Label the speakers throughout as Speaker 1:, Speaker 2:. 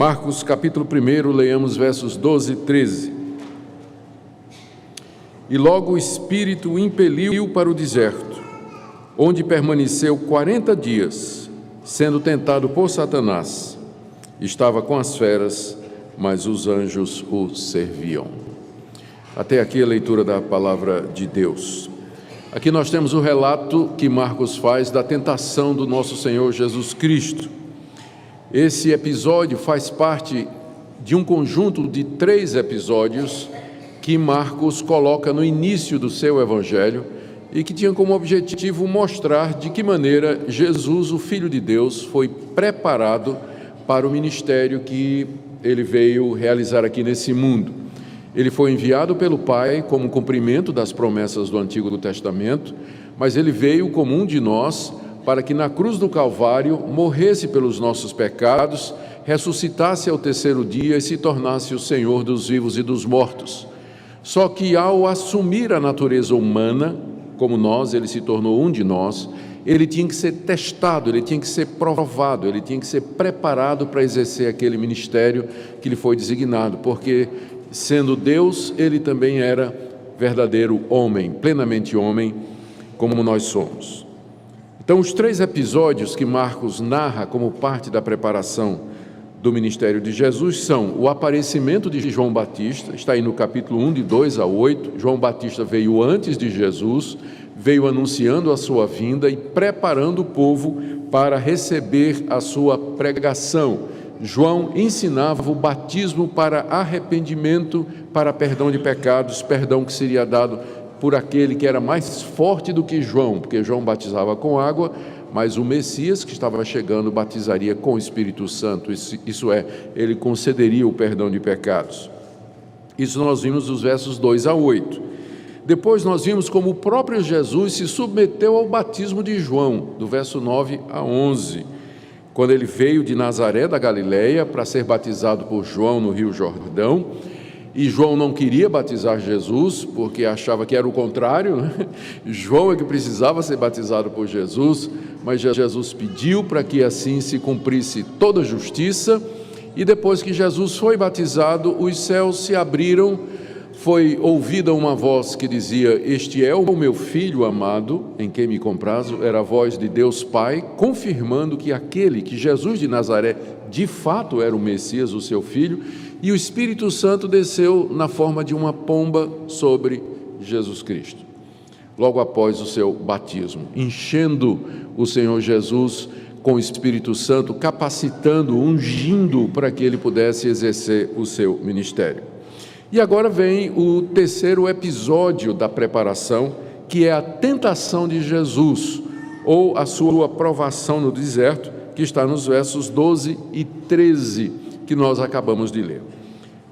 Speaker 1: Marcos capítulo 1, leamos versos 12 e 13. E logo o Espírito o impeliu para o deserto, onde permaneceu 40 dias, sendo tentado por Satanás. Estava com as feras, mas os anjos o serviam. Até aqui a leitura da palavra de Deus. Aqui nós temos o relato que Marcos faz da tentação do nosso Senhor Jesus Cristo. Esse episódio faz parte de um conjunto de 3 episódios que Marcos coloca no início do seu evangelho e que tinha como objetivo mostrar de que maneira Jesus, o Filho de Deus, foi preparado para o ministério que ele veio realizar aqui nesse mundo. Ele foi enviado pelo Pai como cumprimento das promessas do Antigo Testamento, mas ele veio como um de nós para que na cruz do Calvário morresse pelos nossos pecados, ressuscitasse ao 3º dia e se tornasse o Senhor dos vivos e dos mortos. Só que ao assumir a natureza humana, como nós, ele se tornou um de nós, ele tinha que ser testado, ele tinha que ser provado, ele tinha que ser preparado para exercer aquele ministério que lhe foi designado, porque sendo Deus, ele também era verdadeiro homem, plenamente homem, como nós somos. Então, os 3 episódios que Marcos narra como parte da preparação do ministério de Jesus são o aparecimento de João Batista, está aí no capítulo 1, de 2 a 8. João Batista veio antes de Jesus, veio anunciando a sua vinda e preparando o povo para receber a sua pregação. João ensinava o batismo para arrependimento, para perdão de pecados, perdão que seria dado por aquele que era mais forte do que João, porque João batizava com água, mas o Messias que estava chegando batizaria com o Espírito Santo, isso é, ele concederia o perdão de pecados. Isso nós vimos dos versos 2 a 8. Depois nós vimos como o próprio Jesus se submeteu ao batismo de João, do verso 9 a 11, quando ele veio de Nazaré da Galileia para ser batizado por João no Rio Jordão. E João não queria batizar Jesus, porque achava que era o contrário, né? João é que precisava ser batizado por Jesus, mas Jesus pediu para que assim se cumprisse toda a justiça, e depois que Jesus foi batizado, os céus se abriram, foi ouvida uma voz que dizia: "Este é o meu Filho amado, em quem me comprazo", era a voz de Deus Pai, confirmando que aquele, que Jesus de Nazaré, de fato era o Messias, o seu Filho, e o Espírito Santo desceu na forma de uma pomba sobre Jesus Cristo, logo após o seu batismo, enchendo o Senhor Jesus com o Espírito Santo, capacitando, ungindo para que ele pudesse exercer o seu ministério. E agora vem o 3º episódio da preparação, que é a tentação de Jesus, ou a sua provação no deserto, que está nos versos 12 e 13, que nós acabamos de ler.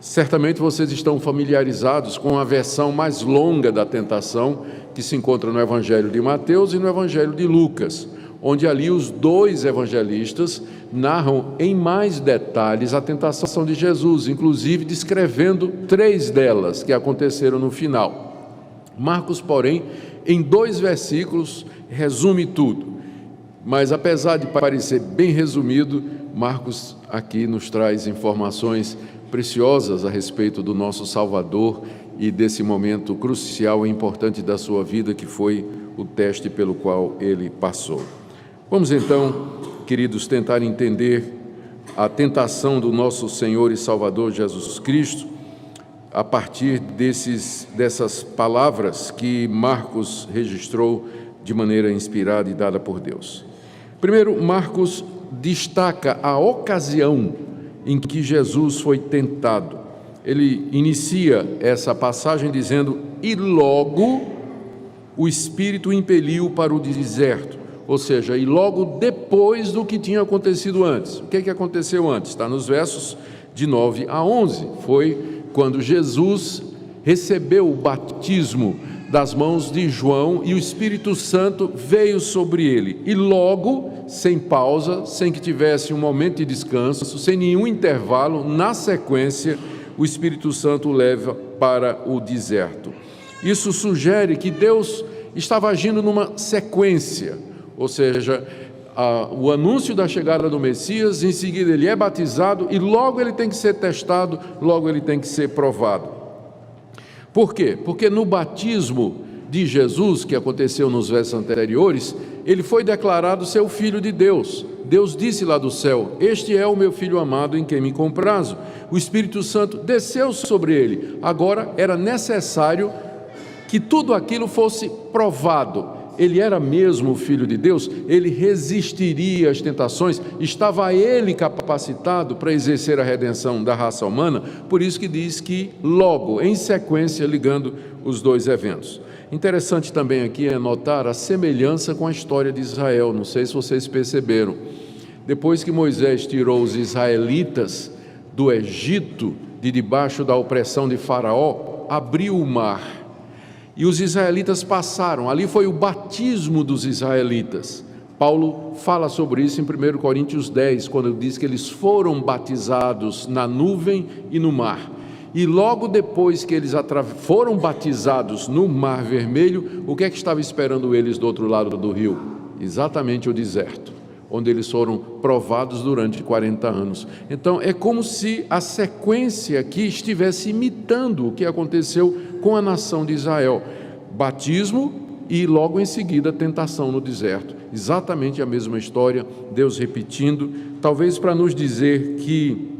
Speaker 1: Certamente vocês estão familiarizados com a versão mais longa da tentação, que se encontra no Evangelho de Mateus e no Evangelho de Lucas, onde ali os 2 evangelistas narram em mais detalhes a tentação de Jesus, inclusive descrevendo 3 delas que aconteceram no final. Marcos, porém, em 2 versículos, resume tudo. Mas apesar de parecer bem resumido, Marcos aqui nos traz informações preciosas a respeito do nosso Salvador e desse momento crucial e importante da sua vida, que foi o teste pelo qual ele passou. Vamos então, queridos, tentar entender a tentação do nosso Senhor e Salvador Jesus Cristo a partir dessas palavras que Marcos registrou de maneira inspirada e dada por Deus. Primeiro, Marcos destaca a ocasião em que Jesus foi tentado. Ele inicia essa passagem dizendo: "E logo o Espírito o impeliu para o deserto", ou seja, e logo depois do que tinha acontecido antes. O que aconteceu antes? Está nos versos de 9 a 11. Foi quando Jesus recebeu o batismo das mãos de João e o Espírito Santo veio sobre ele. E logo, sem pausa, sem que tivesse um momento de descanso, sem nenhum intervalo, na sequência, o Espírito Santo o leva para o deserto. Isso sugere que Deus estava agindo numa sequência, ou seja, o anúncio da chegada do Messias, em seguida ele é batizado e logo ele tem que ser testado, logo ele tem que ser provado. Por quê? Porque no batismo de Jesus, que aconteceu nos versos anteriores, ele foi declarado ser o Filho de Deus. Deus disse lá do céu: este é o meu Filho amado em quem me comprazo. O Espírito Santo desceu sobre ele. Agora era necessário que tudo aquilo fosse provado. Ele era mesmo o Filho de Deus, ele resistiria às tentações, estava ele capacitado para exercer a redenção da raça humana, por isso que diz que logo, em sequência, ligando os dois eventos. Interessante também aqui é notar a semelhança com a história de Israel, não sei se vocês perceberam. Depois que Moisés tirou os israelitas do Egito, de debaixo da opressão de Faraó, abriu o mar. E os israelitas passaram, ali foi o batismo dos israelitas. Paulo fala sobre isso em 1 Coríntios 10, quando diz que eles foram batizados na nuvem e no mar. E logo depois que eles foram batizados no Mar Vermelho, o que é que estava esperando eles do outro lado do rio? Exatamente o deserto, onde eles foram provados durante 40 anos. Então é como se a sequência aqui estivesse imitando o que aconteceu com a nação de Israel: batismo e logo em seguida tentação no deserto. Exatamente a mesma história, Deus repetindo, talvez para nos dizer que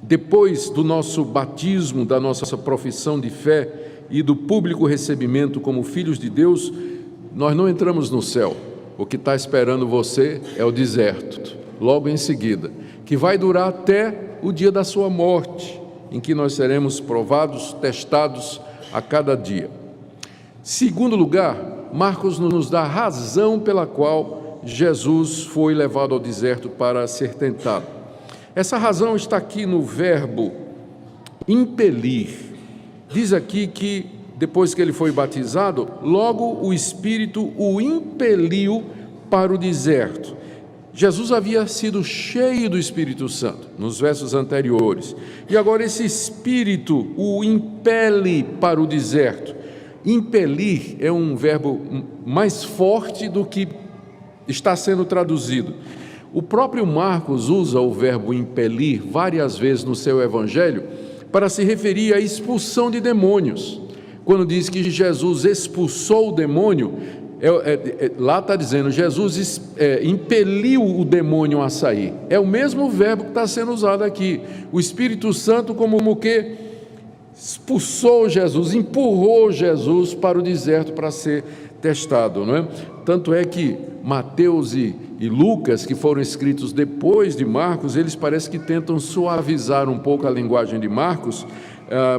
Speaker 1: depois do nosso batismo, da nossa profissão de fé e do público recebimento como filhos de Deus, nós não entramos no céu. O que está esperando você é o deserto, logo em seguida, que vai durar até o dia da sua morte, em que nós seremos provados, testados a cada dia. Segundo lugar, Marcos nos dá a razão pela qual Jesus foi levado ao deserto para ser tentado. Essa razão está aqui no verbo impelir. Diz aqui que depois que ele foi batizado, logo o Espírito o impeliu para o deserto. Jesus havia sido cheio do Espírito Santo nos versos anteriores, e agora esse Espírito o impele para o deserto. Impelir é um verbo mais forte do que está sendo traduzido. O próprio Marcos usa o verbo impelir várias vezes no seu evangelho para se referir à expulsão de demônios. Quando diz que Jesus expulsou o demônio, lá está dizendo, Jesus impeliu o demônio a sair. É o mesmo verbo que está sendo usado aqui. O Espírito Santo como que expulsou Jesus, empurrou Jesus para o deserto para ser testado, não é? Tanto é que Mateus e Lucas, que foram escritos depois de Marcos, eles parecem que tentam suavizar um pouco a linguagem de Marcos.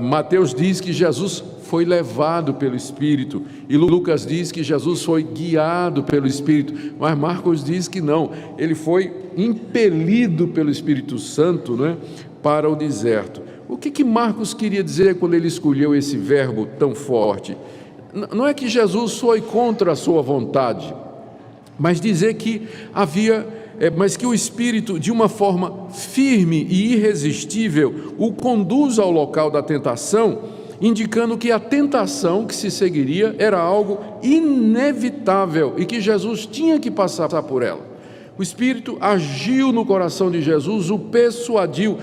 Speaker 1: Mateus diz que Jesus foi levado pelo Espírito, e Lucas diz que Jesus foi guiado pelo Espírito, mas Marcos diz que não, ele foi impelido pelo Espírito Santo, não é, para o deserto. O que Marcos queria dizer quando ele escolheu esse verbo tão forte? Não é que Jesus foi contra a sua vontade, mas dizer que mas que o Espírito, de uma forma firme e irresistível, o conduz ao local da tentação, indicando que a tentação que se seguiria era algo inevitável e que Jesus tinha que passar por ela. O Espírito agiu no coração de Jesus, o persuadiu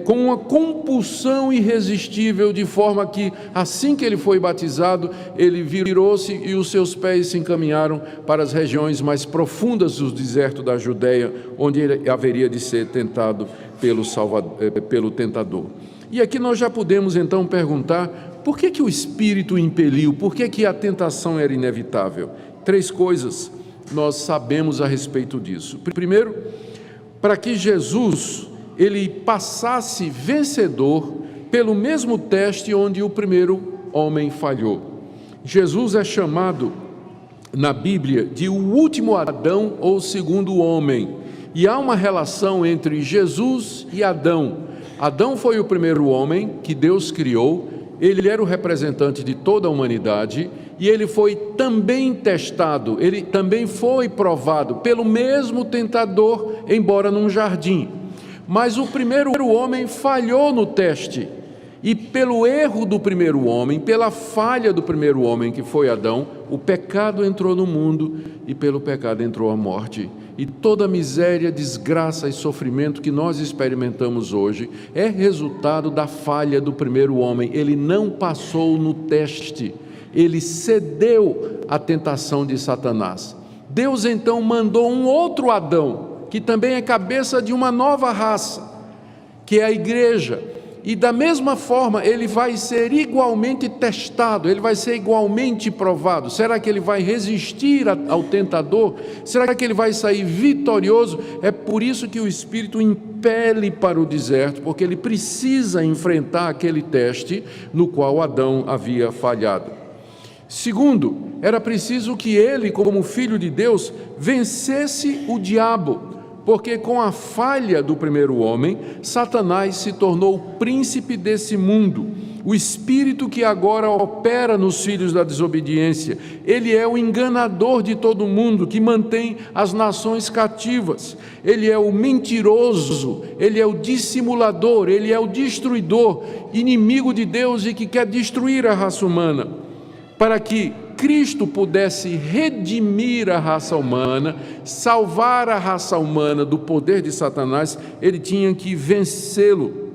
Speaker 1: com uma compulsão irresistível, de forma que, assim que ele foi batizado, ele virou-se e os seus pés se encaminharam para as regiões mais profundas do deserto da Judeia, onde ele haveria de ser tentado pelo tentador. E aqui nós já podemos então perguntar, por que o Espírito o impeliu? Por que a tentação era inevitável? 3 coisas nós sabemos a respeito disso. Primeiro, para que Jesus ele passasse vencedor pelo mesmo teste onde o primeiro homem falhou. Jesus é chamado na Bíblia de o último Adão ou segundo homem, e há uma relação entre Jesus e Adão. Adão foi o primeiro homem que Deus criou, ele era o representante de toda a humanidade, e ele foi também testado, ele também foi provado pelo mesmo tentador, embora num jardim. Mas o primeiro homem falhou no teste, E pelo erro do primeiro homem, pela falha do primeiro homem, que foi Adão, o pecado entrou no mundo e pelo pecado entrou a morte. E toda a miséria, desgraça e sofrimento que nós experimentamos hoje é resultado da falha do primeiro homem. Ele não passou no teste, ele cedeu à tentação de Satanás. Deus então mandou um outro Adão, que também é cabeça de uma nova raça, que é a igreja. E da mesma forma ele vai ser igualmente testado, ele vai ser igualmente provado. Será que ele vai resistir ao tentador? Será que ele vai sair vitorioso? É por isso que o Espírito impele para o deserto, porque ele precisa enfrentar aquele teste no qual Adão havia falhado. Segundo, era preciso que ele, como filho de Deus, vencesse o diabo. Porque com a falha do primeiro homem, Satanás se tornou o príncipe desse mundo, o espírito que agora opera nos filhos da desobediência. Ele é o enganador de todo mundo, que mantém as nações cativas. Ele é o mentiroso, ele é o dissimulador, ele é o destruidor, inimigo de Deus e que quer destruir a raça humana. Para que Cristo pudesse redimir a raça humana, salvar a raça humana do poder de Satanás, ele tinha que vencê-lo,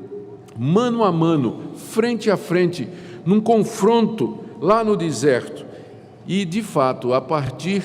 Speaker 1: mano a mano, frente a frente, num confronto lá no deserto. E, de fato, a partir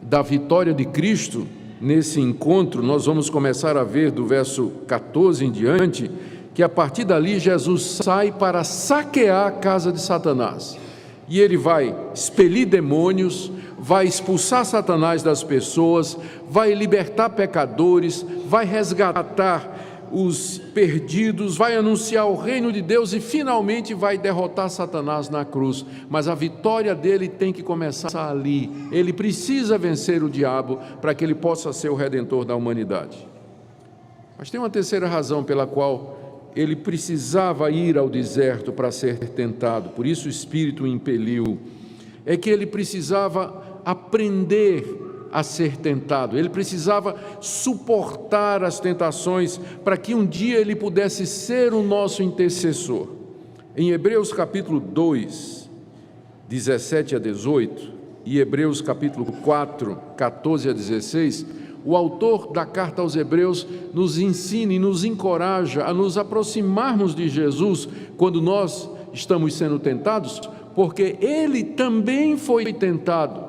Speaker 1: da vitória de Cristo, nesse encontro, nós vamos começar a ver do verso 14 em diante, que a partir dali Jesus sai para saquear a casa de Satanás. E ele vai expelir demônios, vai expulsar Satanás das pessoas, vai libertar pecadores, vai resgatar os perdidos, vai anunciar o reino de Deus e finalmente vai derrotar Satanás na cruz. Mas a vitória dele tem que começar ali. Ele precisa vencer o diabo para que ele possa ser o redentor da humanidade. Mas tem uma terceira razão pela qual ele precisava ir ao deserto para ser tentado, por isso o Espírito o impeliu. É que ele precisava aprender a ser tentado, ele precisava suportar as tentações para que um dia ele pudesse ser o nosso intercessor. Em Hebreus capítulo 2, 17 a 18, e Hebreus capítulo 4, 14 a 16, o autor da carta aos Hebreus nos ensina e nos encoraja a nos aproximarmos de Jesus quando nós estamos sendo tentados, porque ele também foi tentado.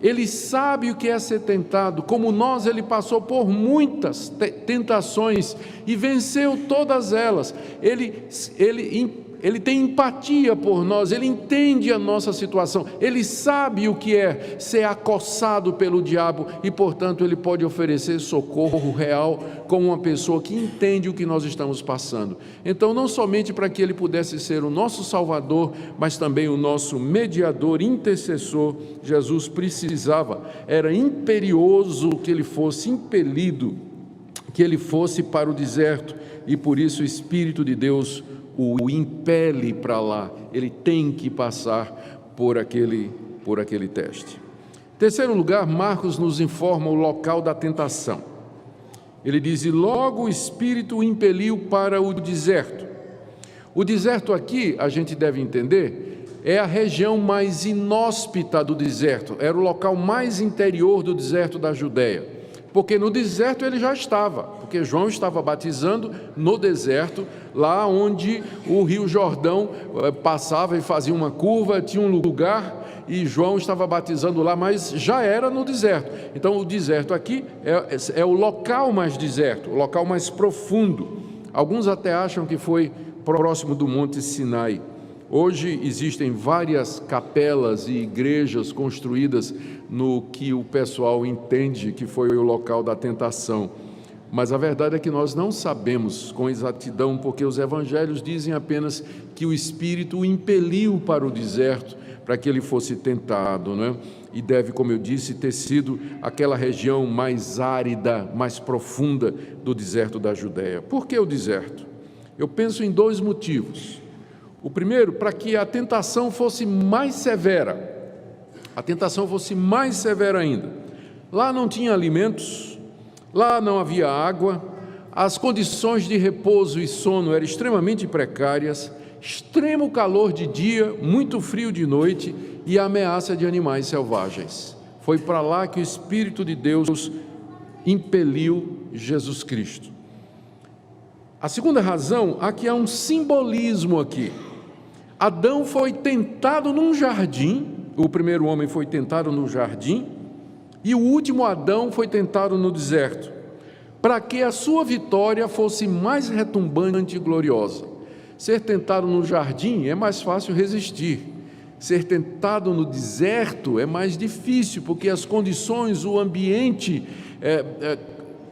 Speaker 1: Ele sabe o que é ser tentado. Como nós, ele passou por muitas tentações e venceu todas elas. Ele tem empatia por nós, ele entende a nossa situação, ele sabe o que é ser acossado pelo diabo e, portanto, ele pode oferecer socorro real como uma pessoa que entende o que nós estamos passando. Então, não somente para que ele pudesse ser o nosso Salvador, mas também o nosso mediador, intercessor, Jesus precisava, era imperioso que ele fosse impelido, que ele fosse para o deserto, e por isso o Espírito de Deus o impele para lá, ele tem que passar por aquele teste. Em terceiro lugar, Marcos nos informa o local da tentação. Ele diz, e logo o Espírito o impeliu para o deserto. O deserto aqui, a gente deve entender, é a região mais inóspita do deserto, era o local mais interior do deserto da Judéia. Porque no deserto ele já estava, porque João estava batizando no deserto, lá onde o rio Jordão passava e fazia uma curva, tinha um lugar, e João estava batizando lá, mas já era no deserto. Então o deserto aqui é o local mais deserto, o local mais profundo. Alguns até acham que foi próximo do Monte Sinai. Hoje existem várias capelas e igrejas construídas no que o pessoal entende que foi o local da tentação. Mas a verdade é que nós não sabemos com exatidão, porque os evangelhos dizem apenas que o Espírito o impeliu para o deserto, para que ele fosse tentado, não é? E deve, como eu disse, ter sido aquela região mais árida, mais profunda do deserto da Judéia. Por que o deserto? Eu penso em dois motivos. O primeiro, para que a tentação fosse mais severa. A tentação fosse mais severa ainda. Lá não tinha alimentos, lá não havia água, as condições de repouso e sono eram extremamente precárias extremo calor de dia, muito frio de noite e a ameaça de animais selvagens. Foi para lá que o Espírito de Deus impeliu Jesus Cristo. A segunda razão, aqui há um simbolismo aqui. Adão foi tentado num jardim, o primeiro homem foi tentado no jardim, e o último Adão foi tentado no deserto, para que a sua vitória fosse mais retumbante e gloriosa. Ser tentado no jardim é mais fácil resistir. Ser tentado no deserto é mais difícil, porque as condições, o ambiente,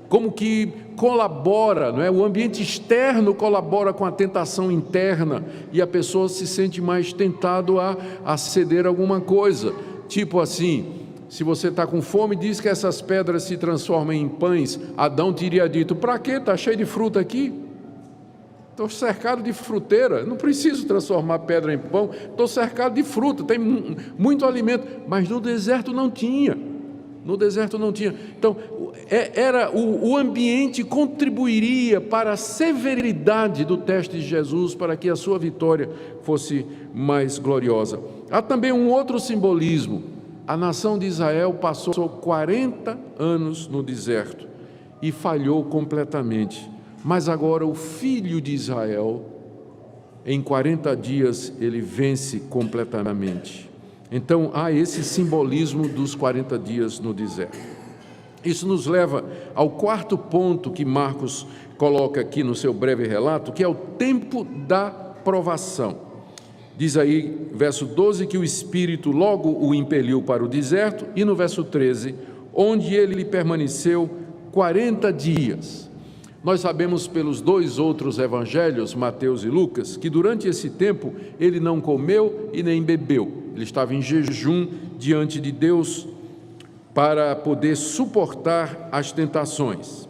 Speaker 1: como que colabora, não é? O ambiente externo colabora com a tentação interna e a pessoa se sente mais tentado a ceder alguma coisa. Tipo assim, se você está com fome, diz que essas pedras se transformam em pães. Adão teria dito: para quê? Está cheio de fruta aqui. Estou cercado de fruteira, não preciso transformar pedra em pão, estou cercado de fruta, tem muito alimento. Mas no deserto não tinha. No deserto não tinha. Então, o ambiente contribuiria para a severidade do teste de Jesus, para que a sua vitória fosse mais gloriosa. Há também um outro simbolismo. A nação de Israel passou 40 anos no deserto e falhou completamente. Mas agora o filho de Israel, em 40 dias, ele vence completamente. Então, há esse simbolismo dos 40 dias no deserto. Isso nos leva ao quarto ponto que Marcos coloca aqui no seu breve relato, que é o tempo da provação. Diz aí, verso 12, que o Espírito logo o impeliu para o deserto, e no verso 13, onde ele permaneceu 40 dias. Nós sabemos pelos dois outros evangelhos, Mateus e Lucas, que durante esse tempo ele não comeu e nem bebeu. Ele estava em jejum diante de Deus para poder suportar as tentações.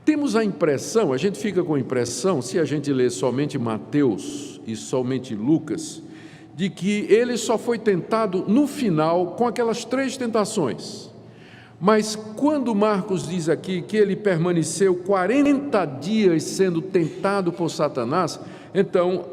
Speaker 1: Temos a impressão, a gente fica com a impressão, se a gente lê somente Mateus e somente Lucas, de que ele só foi tentado no final com aquelas 3 tentações. Mas quando Marcos diz aqui que ele permaneceu 40 dias sendo tentado por Satanás, então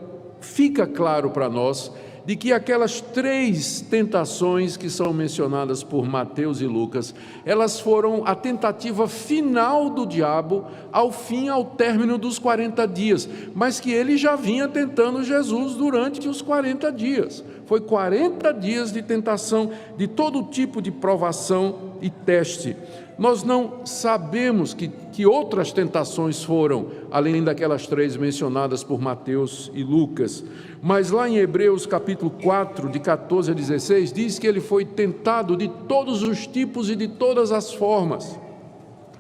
Speaker 1: fica claro para nós de que aquelas 3 tentações que são mencionadas por Mateus e Lucas, elas foram a tentativa final do diabo ao término dos 40 dias, mas que ele já vinha tentando Jesus durante os 40 dias. Foi 40 dias de tentação, de todo tipo de provação e teste. Nós não sabemos que outras tentações foram, além daquelas 3 mencionadas por Mateus e Lucas, mas lá em Hebreus capítulo 4, de 14 a 16, diz que ele foi tentado de todos os tipos e de todas as formas,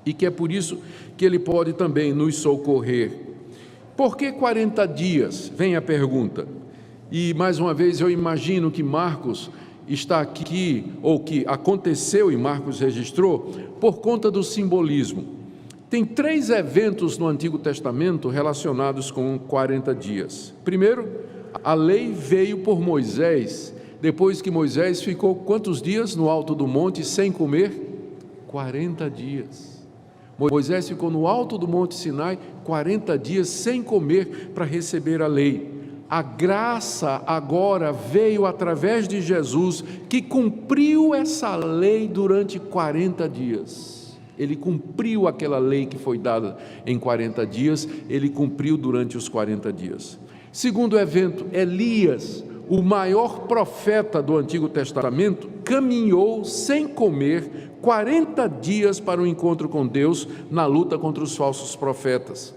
Speaker 1: e que é por isso que ele pode também nos socorrer. Por que 40 dias? Vem a pergunta. E mais uma vez eu imagino que Marcos está aqui, ou que aconteceu e Marcos registrou, por conta do simbolismo. Tem 3 eventos no Antigo Testamento relacionados com 40 dias. Primeiro, a lei veio por Moisés, depois que Moisés ficou quantos dias no alto do monte sem comer? 40 dias. Moisés ficou no alto do monte Sinai 40 dias sem comer para receber a lei. A graça agora veio através de Jesus, que cumpriu essa lei durante 40 dias. Ele cumpriu aquela lei que foi dada em 40 dias, ele cumpriu durante os 40 dias. Segundo evento, Elias, o maior profeta do Antigo Testamento, caminhou sem comer 40 dias para o encontro com Deus na luta contra os falsos profetas.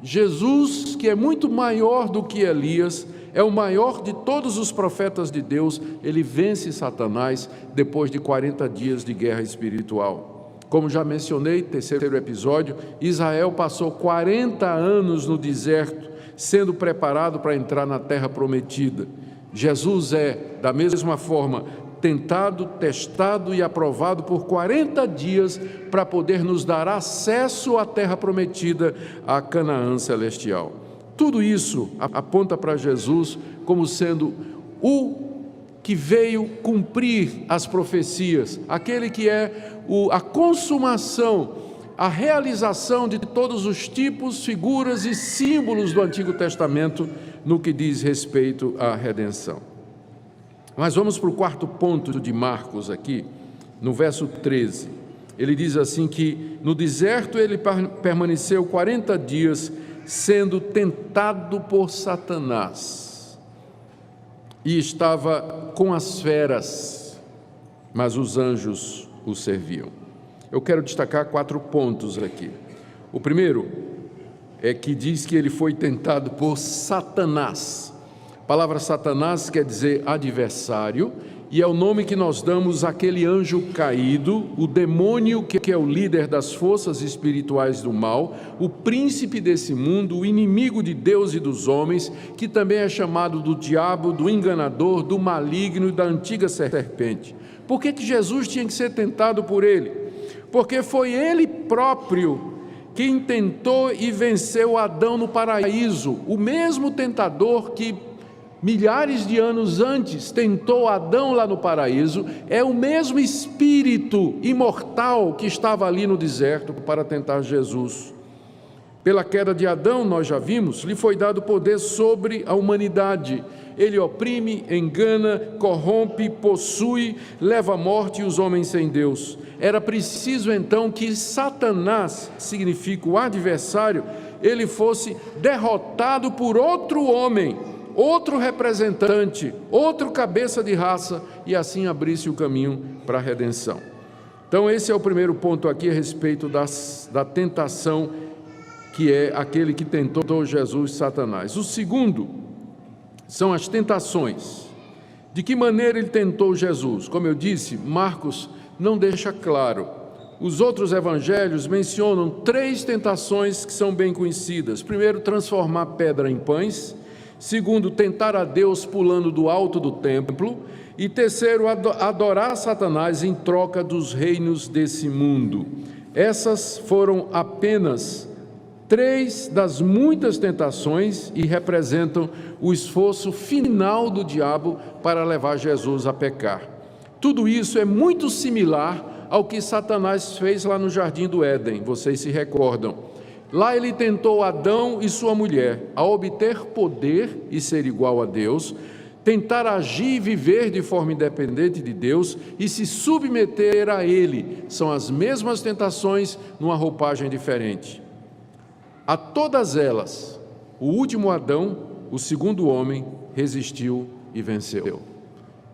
Speaker 1: Jesus, que é muito maior do que Elias, é o maior de todos os profetas de Deus, ele vence Satanás depois de 40 dias de guerra espiritual. Como já mencionei, terceiro episódio, Israel passou 40 anos no deserto, sendo preparado para entrar na terra prometida. Jesus é, da mesma forma, tentado, testado e aprovado por 40 dias para poder nos dar acesso à terra prometida, a Canaã celestial. Tudo isso aponta para Jesus como sendo o que veio cumprir as profecias, aquele que é a consumação, a realização de todos os tipos, figuras e símbolos do Antigo Testamento no que diz respeito à redenção. Mas vamos para o quarto ponto de Marcos aqui, no verso 13. Ele diz assim que no deserto ele permaneceu 40 dias sendo tentado por Satanás e estava com as feras, mas os anjos o serviam. Eu quero destacar 4 pontos aqui. O primeiro é que diz que ele foi tentado por Satanás. A palavra Satanás quer dizer adversário, e é o nome que nós damos àquele anjo caído, o demônio que é o líder das forças espirituais do mal, o príncipe desse mundo, o inimigo de Deus e dos homens, que também é chamado do diabo, do enganador, do maligno e da antiga serpente. Por que Jesus tinha que ser tentado por ele? Porque foi ele próprio quem tentou e venceu Adão no paraíso, o mesmo tentador que milhares de anos antes tentou Adão lá no paraíso, é o mesmo espírito imortal que estava ali no deserto para tentar Jesus. Pela queda de Adão, nós já vimos, lhe foi dado poder sobre a humanidade. Ele oprime, engana, corrompe, possui, leva à morte os homens sem Deus. Era preciso então que Satanás, significa o adversário, ele fosse derrotado por outro homem, outro representante, outro cabeça de raça, e assim abrisse o caminho para a redenção. Então esse é o primeiro ponto aqui a respeito da tentação, que é aquele que tentou Jesus, Satanás. O segundo são as tentações. De que maneira ele tentou Jesus? Como eu disse, Marcos não deixa claro. Os outros evangelhos mencionam 3 tentações que são bem conhecidas. Primeiro, transformar pedra em pães. Segundo, tentar a Deus pulando do alto do templo. E terceiro, adorar Satanás em troca dos reinos desse mundo. Essas foram apenas 3 das muitas tentações e representam o esforço final do diabo para levar Jesus a pecar. Tudo isso é muito similar ao que Satanás fez lá no Jardim do Éden, vocês se recordam. Lá ele tentou Adão e sua mulher a obter poder e ser igual a Deus, tentar agir e viver de forma independente de Deus e se submeter a Ele. São as mesmas tentações numa roupagem diferente. A todas elas, o último Adão, o segundo homem, resistiu e venceu.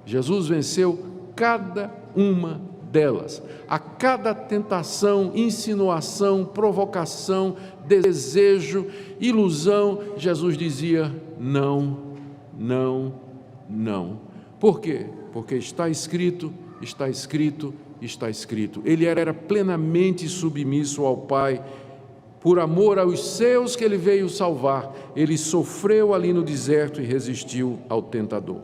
Speaker 1: Jesus venceu cada uma delas. A cada tentação, insinuação, provocação, desejo, ilusão, Jesus dizia não, não, não. Por quê? Porque está escrito, está escrito, está escrito. Ele era plenamente submisso ao Pai. Por amor aos seus que ele veio salvar, ele sofreu ali no deserto e resistiu ao tentador.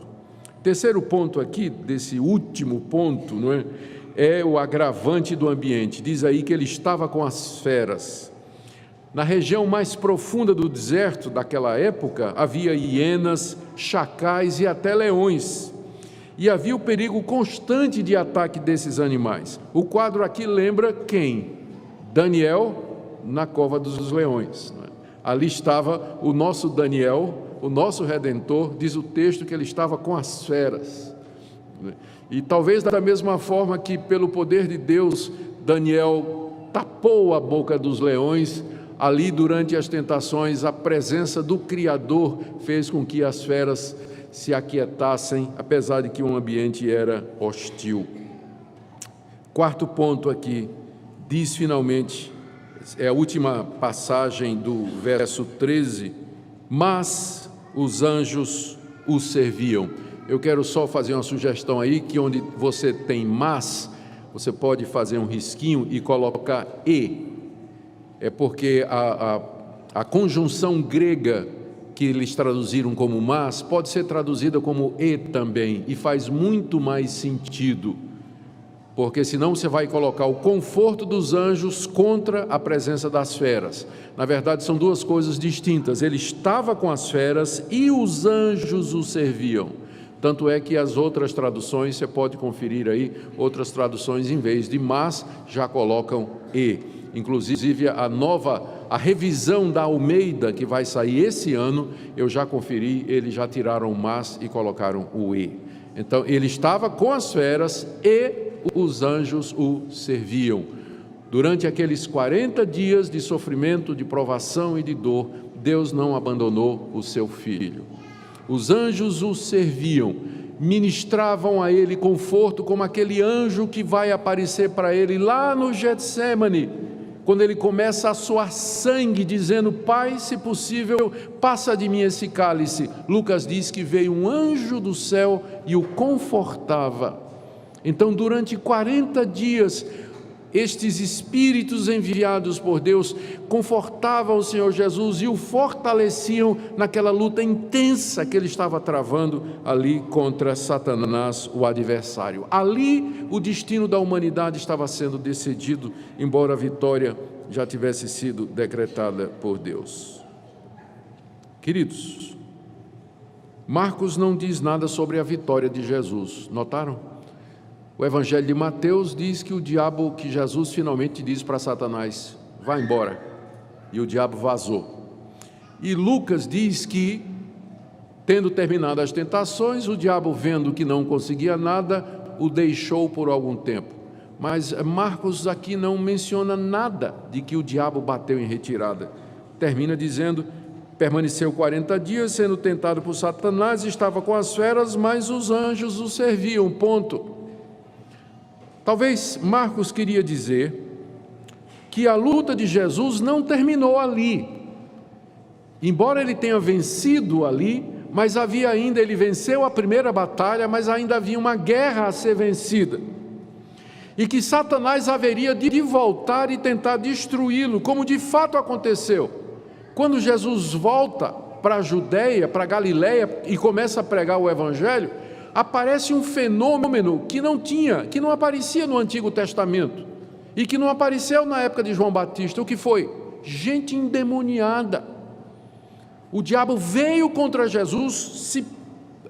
Speaker 1: Terceiro ponto aqui, desse último ponto, não é? É o agravante do ambiente. Diz aí que ele estava com as feras. Na região mais profunda do deserto daquela época, havia hienas, chacais e até leões. E havia o perigo constante de ataque desses animais. O quadro aqui lembra quem? Daniel, na cova dos leões. Ali estava o nosso Daniel, o nosso Redentor, diz o texto que ele estava com as feras. E talvez da mesma forma que pelo poder de Deus, Daniel tapou a boca dos leões, ali durante as tentações, a presença do Criador fez com que as feras se aquietassem, apesar de que o ambiente era hostil. Quarto ponto aqui, diz finalmente, é a última passagem do verso 13, mas os anjos o serviam. Eu quero só fazer uma sugestão aí, que onde você tem mas, você pode fazer um risquinho e colocar e. É porque a conjunção grega que eles traduziram como mas, pode ser traduzida como e também, e faz muito mais sentido. Porque senão você vai colocar o conforto dos anjos contra a presença das feras. Na verdade, são duas coisas distintas. Ele estava com as feras e os anjos o serviam. Tanto é que as outras traduções, você pode conferir aí, outras traduções, em vez de mas, já colocam e. inclusive a revisão da Almeida, que vai sair esse ano, eu já conferi, eles já tiraram o mas e colocaram o e. Então, ele estava com as feras e os anjos o serviam. Durante aqueles 40 dias de sofrimento, de provação e de dor, Deus não abandonou o seu filho. Os anjos o serviam, ministravam a ele conforto, como aquele anjo que vai aparecer para ele lá no Getsemane, quando ele começa a suar sangue, dizendo: Pai, se possível, passa de mim esse cálice. Lucas diz que veio um anjo do céu e o confortava. Então, durante 40 dias, estes espíritos enviados por Deus confortavam o Senhor Jesus e o fortaleciam naquela luta intensa que ele estava travando ali contra Satanás, o adversário. Ali o destino da humanidade estava sendo decidido, embora a vitória já tivesse sido decretada por Deus. Queridos, Marcos não diz nada sobre a vitória de Jesus, notaram? O Evangelho de Mateus diz que que Jesus finalmente diz para Satanás: vá embora, e o diabo vazou. E Lucas diz que, tendo terminado as tentações, o diabo, vendo que não conseguia nada, o deixou por algum tempo. Mas Marcos aqui não menciona nada de que o diabo bateu em retirada. Termina dizendo: permaneceu 40 dias sendo tentado por Satanás, estava com as feras, mas os anjos o serviam, ponto. Talvez Marcos queria dizer que a luta de Jesus não terminou ali. Embora ele tenha vencido ali, mas havia ainda, ele venceu a primeira batalha, mas ainda havia uma guerra a ser vencida. E que Satanás haveria de voltar e tentar destruí-lo, como de fato aconteceu. Quando Jesus volta para a Judeia, para a Galileia, e começa a pregar o Evangelho, aparece um fenômeno que não aparecia no Antigo Testamento e que não apareceu na época de João Batista. O que foi? Gente endemoniada. O diabo veio contra Jesus,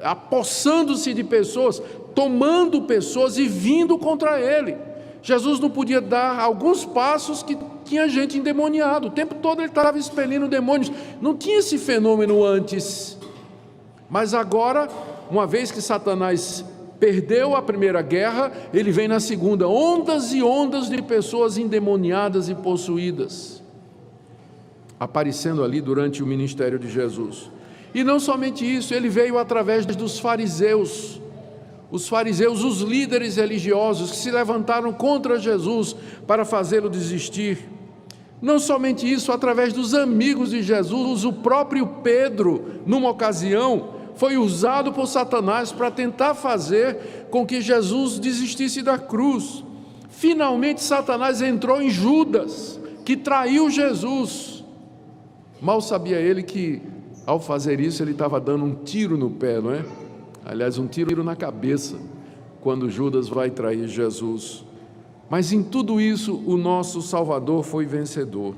Speaker 1: apossando-se de pessoas, tomando pessoas e vindo contra ele. Jesus não podia dar alguns passos que tinha gente endemoniada. O tempo todo ele estava expelindo demônios. Não tinha esse fenômeno antes. Mas agora, uma vez que Satanás perdeu a primeira guerra, ele vem na segunda, ondas e ondas de pessoas endemoniadas e possuídas, aparecendo ali durante o ministério de Jesus. E não somente isso, ele veio através dos fariseus, os líderes religiosos que se levantaram contra Jesus para fazê-lo desistir. Não somente isso, através dos amigos de Jesus, o próprio Pedro, numa ocasião, foi usado por Satanás para tentar fazer com que Jesus desistisse da cruz. Finalmente Satanás entrou em Judas, que traiu Jesus. Mal sabia ele que, ao fazer isso, ele estava dando um tiro no pé, não é? Aliás, um tiro na cabeça, quando Judas vai trair Jesus. Mas em tudo isso, o nosso Salvador foi vencedor.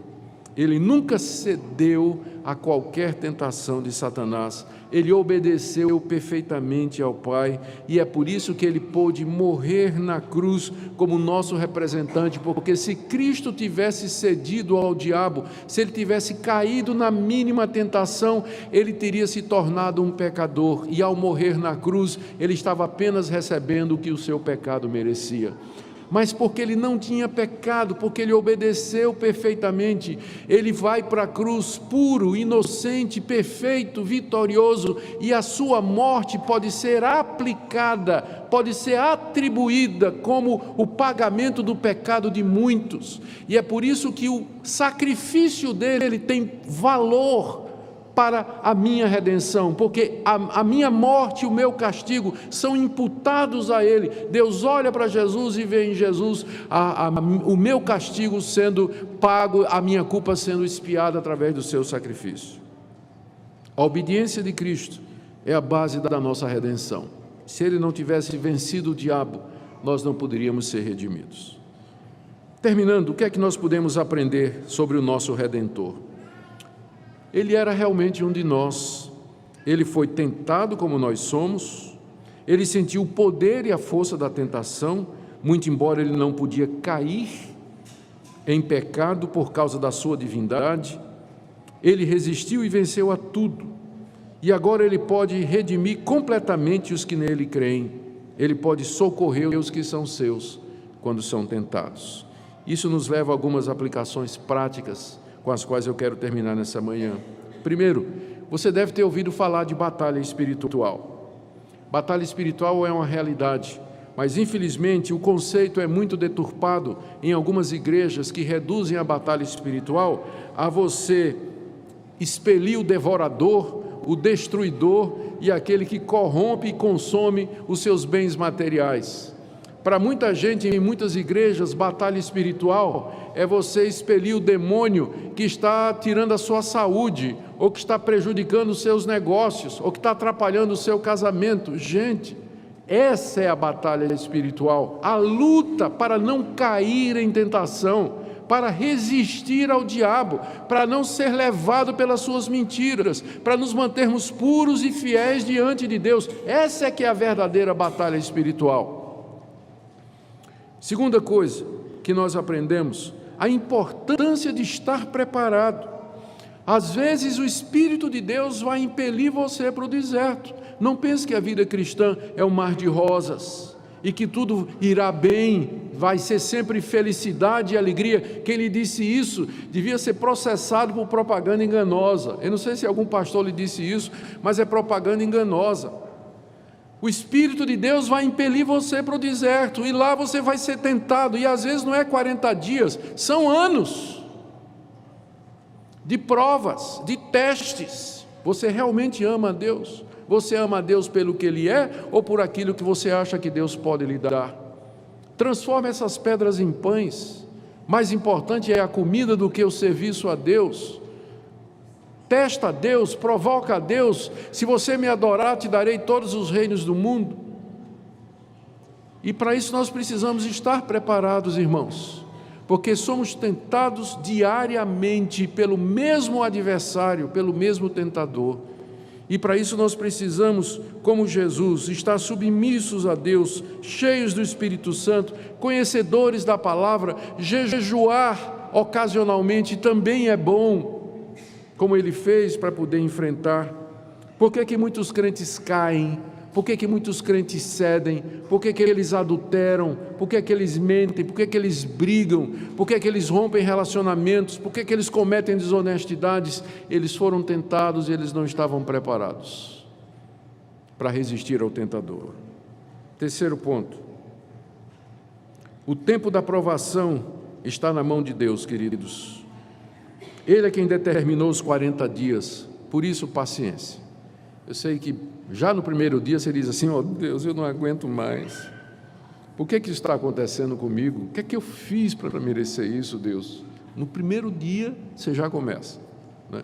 Speaker 1: Ele nunca cedeu a qualquer tentação de Satanás. Ele obedeceu perfeitamente ao Pai, e é por isso que ele pôde morrer na cruz como nosso representante, porque se Cristo tivesse cedido ao diabo, se ele tivesse caído na mínima tentação, ele teria se tornado um pecador, e ao morrer na cruz, ele estava apenas recebendo o que o seu pecado merecia. Mas porque ele não tinha pecado, porque ele obedeceu perfeitamente, ele vai para a cruz puro, inocente, perfeito, vitorioso, e a sua morte pode ser aplicada, pode ser atribuída como o pagamento do pecado de muitos. E é por isso que o sacrifício dele tem valor para a minha redenção, porque a minha morte e o meu castigo são imputados a ele. Deus olha para Jesus e vê em Jesus o meu castigo sendo pago, a minha culpa sendo expiada através do seu sacrifício. A obediência de Cristo é a base da nossa redenção. Se ele não tivesse vencido o diabo, nós não poderíamos ser redimidos. Terminando, o que é que nós podemos aprender sobre o nosso Redentor? Ele era realmente um de nós. Ele foi tentado como nós somos. Ele sentiu o poder e a força da tentação, muito embora ele não podia cair. em pecado por causa da sua divindade, ele resistiu e venceu a tudo. E agora ele pode redimir completamente os que nele creem. Ele pode socorrer os que são seus quando são tentados. Isso nos leva a algumas aplicações práticas com as quais eu quero terminar nessa manhã. Primeiro, você deve ter ouvido falar de batalha espiritual. Batalha espiritual é uma realidade, mas infelizmente o conceito é muito deturpado em algumas igrejas que reduzem a batalha espiritual a você expelir o devorador, o destruidor e aquele que corrompe e consome os seus bens materiais. Para muita gente, em muitas igrejas, batalha espiritual é você expelir o demônio que está tirando a sua saúde, ou que está prejudicando os seus negócios, ou que está atrapalhando o seu casamento. Gente, essa é a batalha espiritual, a luta para não cair em tentação, para resistir ao diabo, para não ser levado pelas suas mentiras, para nos mantermos puros e fiéis diante de Deus. Essa é que é a verdadeira batalha espiritual. Segunda coisa que nós aprendemos, a importância de estar preparado. Às vezes o Espírito de Deus vai impelir você para o deserto. Não pense que a vida cristã é um mar de rosas e que tudo irá bem, vai ser sempre felicidade e alegria. Quem lhe disse isso devia ser processado por propaganda enganosa. Eu não sei se algum pastor lhe disse isso, mas é propaganda enganosa. O Espírito de Deus vai impelir você para o deserto, e lá você vai ser tentado, e às vezes não é 40 dias, são anos de provas, de testes. Você realmente ama a Deus? Você ama a Deus pelo que Ele é, ou por aquilo que você acha que Deus pode lhe dar? Transforme essas pedras em pães. Mais importante é a comida do que o serviço a Deus. Testa a Deus, provoca a Deus. Se você me adorar, te darei todos os reinos do mundo. E para isso nós precisamos estar preparados, irmãos, porque somos tentados diariamente pelo mesmo adversário, pelo mesmo tentador. E para isso nós precisamos, como Jesus, estar submissos a Deus, cheios do Espírito Santo, conhecedores da palavra. Jejuar ocasionalmente também é bom, como ele fez para poder enfrentar. Por que muitos crentes caem? Por que muitos crentes cedem? Por que eles adulteram? Por que eles mentem? Por que eles brigam? Por que eles rompem relacionamentos? Por que eles cometem desonestidades? Eles foram tentados e eles não estavam preparados para resistir ao tentador. Terceiro ponto, o tempo da provação está na mão de Deus, queridos. Ele é quem determinou os 40 dias, por isso paciência. Eu sei que já no primeiro dia você diz assim: ó Deus, eu não aguento mais. Por que isso está acontecendo comigo? O que eu fiz para merecer isso, Deus? No primeiro dia você já começa, né?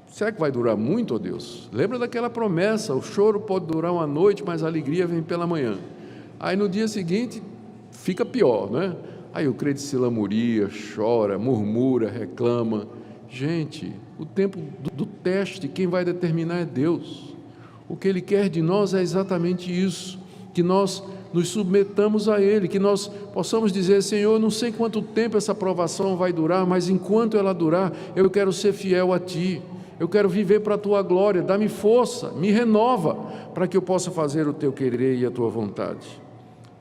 Speaker 1: Será que vai durar muito, ó Deus? Lembra daquela promessa: o choro pode durar uma noite, mas a alegria vem pela manhã. Aí no dia seguinte fica pior, né? Aí o crente se lamuria, chora, murmura, reclama. Gente, o tempo do teste, quem vai determinar é Deus. O que Ele quer de nós é exatamente isso, que nós nos submetamos a Ele, que nós possamos dizer: Senhor, não sei quanto tempo essa provação vai durar, mas enquanto ela durar, eu quero ser fiel a Ti, eu quero viver para a Tua glória. Dá-me força, me renova, para que eu possa fazer o Teu querer e a Tua vontade.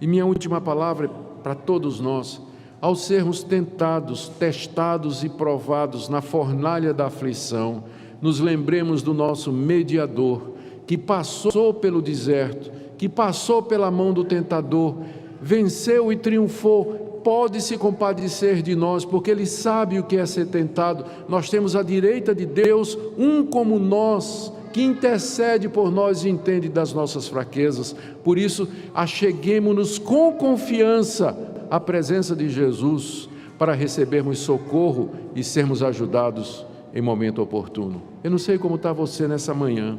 Speaker 1: E minha última palavra é para todos nós: ao sermos tentados, testados e provados na fornalha da aflição, nos lembremos do nosso mediador, que passou pelo deserto, que passou pela mão do tentador, venceu e triunfou. Pode se compadecer de nós, porque Ele sabe o que é ser tentado. Nós temos à direita de Deus um como nós, que intercede por nós e entende das nossas fraquezas. Por isso, acheguemo-nos com confiança à presença de Jesus, para recebermos socorro e sermos ajudados em momento oportuno. Eu não sei como está você nessa manhã,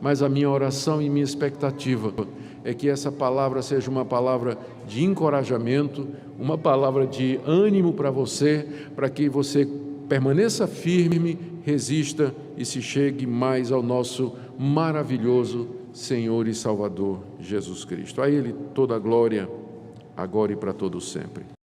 Speaker 1: mas a minha oração e minha expectativa é que essa palavra seja uma palavra de encorajamento, uma palavra de ânimo para você, para que você permaneça firme, resista e se chegue mais ao nosso maravilhoso Senhor e Salvador Jesus Cristo. A Ele toda a glória, agora e para todo sempre.